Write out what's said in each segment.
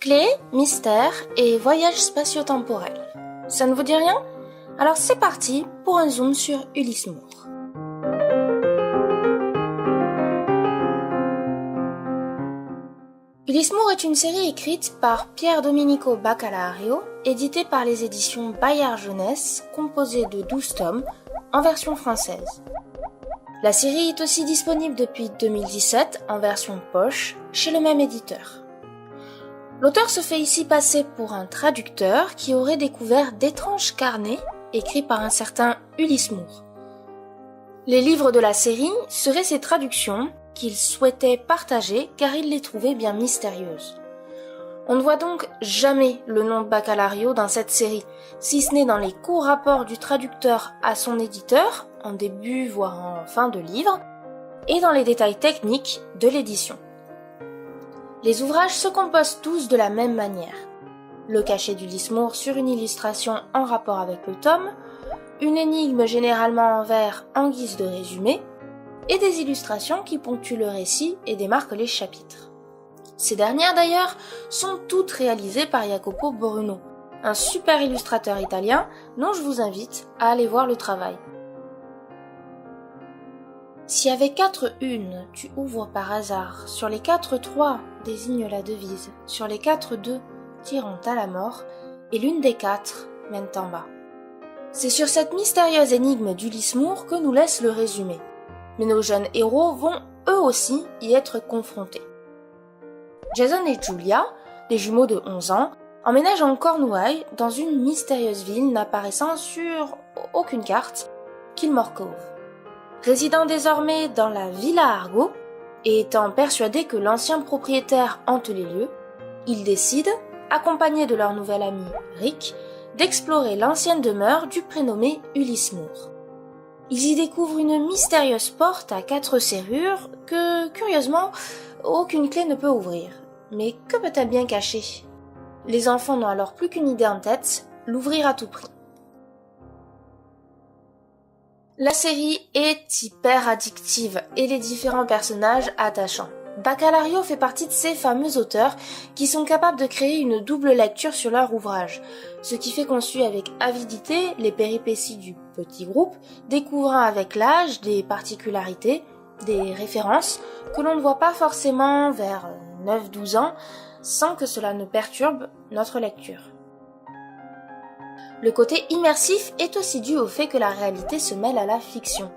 Clé, mystère et voyage spatio-temporel. Ça ne vous dit rien? Alors c'est parti pour un zoom sur Ulysse Moore. Ulysse Moore est une série écrite par Pier Domenico Bacalario, éditée par les éditions Bayard Jeunesse, composée de 12 tomes, en version française. La série est aussi disponible depuis 2017 en version poche chez le même éditeur. L'auteur se fait ici passer pour un traducteur qui aurait découvert d'étranges carnets écrits par un certain Ulysse Moore. Les livres de la série seraient ses traductions qu'il souhaitait partager car il les trouvait bien mystérieuses. On ne voit donc jamais le nom de Bacalario dans cette série, si ce n'est dans les courts rapports du traducteur à son éditeur, en début voire en fin de livre, et dans les détails techniques de l'édition. Les ouvrages se composent tous de la même manière. Le cachet d'Ulysse Moore sur une illustration en rapport avec le tome, une énigme généralement en vers en guise de résumé, et des illustrations qui ponctuent le récit et démarquent les chapitres. Ces dernières d'ailleurs sont toutes réalisées par Jacopo Bruno, un super illustrateur italien dont je vous invite à aller voir le travail. Si avec 4 unes tu ouvres par hasard, sur les 4 3 désigne la devise, sur les 4 2 tirant à la mort, et l'une des 4 mène en bas. C'est sur cette mystérieuse énigme d'Ulysse Moore que nous laisse le résumé. Mais nos jeunes héros vont eux aussi y être confrontés. Jason et Julia, des jumeaux de 11 ans, emménagent en Cornouailles dans une mystérieuse ville n'apparaissant sur aucune carte, Kilmore Cove. Résidant désormais dans la Villa Argo, et étant persuadés que l'ancien propriétaire hante les lieux, ils décident, accompagnés de leur nouvel ami Rick, d'explorer l'ancienne demeure du prénommé Ulysse Moore. Ils y découvrent une mystérieuse porte à 4 serrures que, curieusement, aucune clé ne peut ouvrir. Mais que peut-elle bien cacher? Les enfants n'ont alors plus qu'une idée en tête, l'ouvrir à tout prix. La série est hyper addictive et les différents personnages attachants. Bacalario fait partie de ces fameux auteurs qui sont capables de créer une double lecture sur leur ouvrage, ce qui fait qu'on suit avec avidité les péripéties du petit groupe, découvrant avec l'âge des particularités, des références que l'on ne voit pas forcément vers 9-12 ans sans que cela ne perturbe notre lecture. Le côté immersif est aussi dû au fait que la réalité se mêle à la fiction.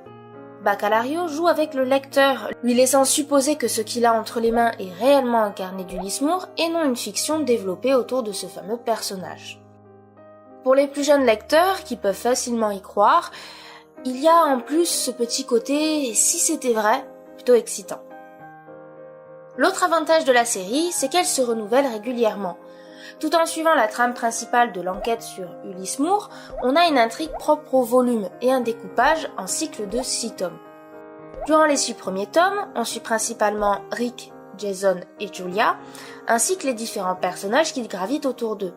Bacalario joue avec le lecteur, lui laissant supposer que ce qu'il a entre les mains est réellement un carnet d'Ulysse Moore et non une fiction développée autour de ce fameux personnage. Pour les plus jeunes lecteurs, qui peuvent facilement y croire, il y a en plus ce petit côté « si c'était vrai » plutôt excitant. L'autre avantage de la série, c'est qu'elle se renouvelle régulièrement. Tout en suivant la trame principale de l'enquête sur Ulysse Moore, on a une intrigue propre au volume et un découpage en cycle de 6 tomes. Durant les 6 premiers tomes, on suit principalement Rick, Jason et Julia, ainsi que les différents personnages qui gravitent autour d'eux.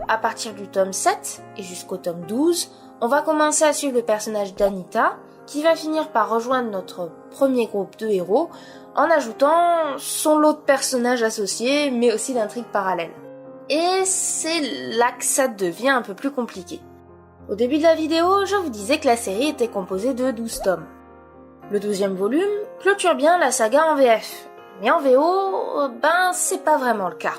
À partir du tome 7 et jusqu'au tome 12, on va commencer à suivre le personnage d'Anita, qui va finir par rejoindre notre premier groupe de héros, en ajoutant son lot de personnages associés, mais aussi d'intrigues parallèles. Et c'est là que ça devient un peu plus compliqué. Au début de la vidéo, je vous disais que la série était composée de 12 tomes. Le 12e volume clôture bien la saga en VF, mais en VO, c'est pas vraiment le cas.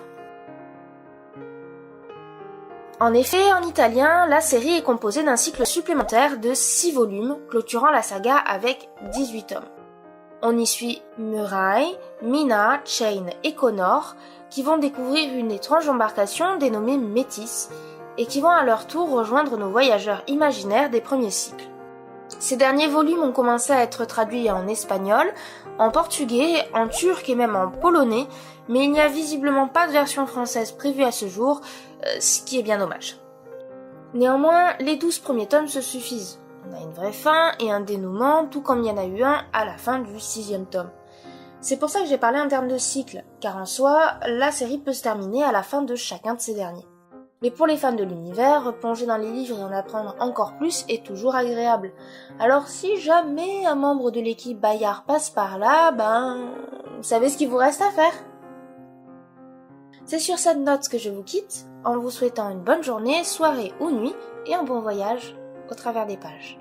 En effet, en italien, la série est composée d'un cycle supplémentaire de 6 volumes, clôturant la saga avec 18 tomes. On y suit Murray, Mina, Chain et Connor, qui vont découvrir une étrange embarcation dénommée Métis, et qui vont à leur tour rejoindre nos voyageurs imaginaires des premiers cycles. Ces derniers volumes ont commencé à être traduits en espagnol, en portugais, en turc et même en polonais, mais il n'y a visiblement pas de version française prévue à ce jour, ce qui est bien dommage. Néanmoins, les 12 premiers tomes se suffisent. On a une vraie fin et un dénouement, tout comme il y en a eu un à la fin du 6e tome. C'est pour ça que j'ai parlé en termes de cycle, car en soi, la série peut se terminer à la fin de chacun de ces derniers. Mais pour les fans de l'univers, plonger dans les livres et en apprendre encore plus est toujours agréable. Alors si jamais un membre de l'équipe Bayard passe par là, vous savez ce qu'il vous reste à faire. C'est sur cette note que je vous quitte, en vous souhaitant une bonne journée, soirée ou nuit, et un bon voyage au travers des pages.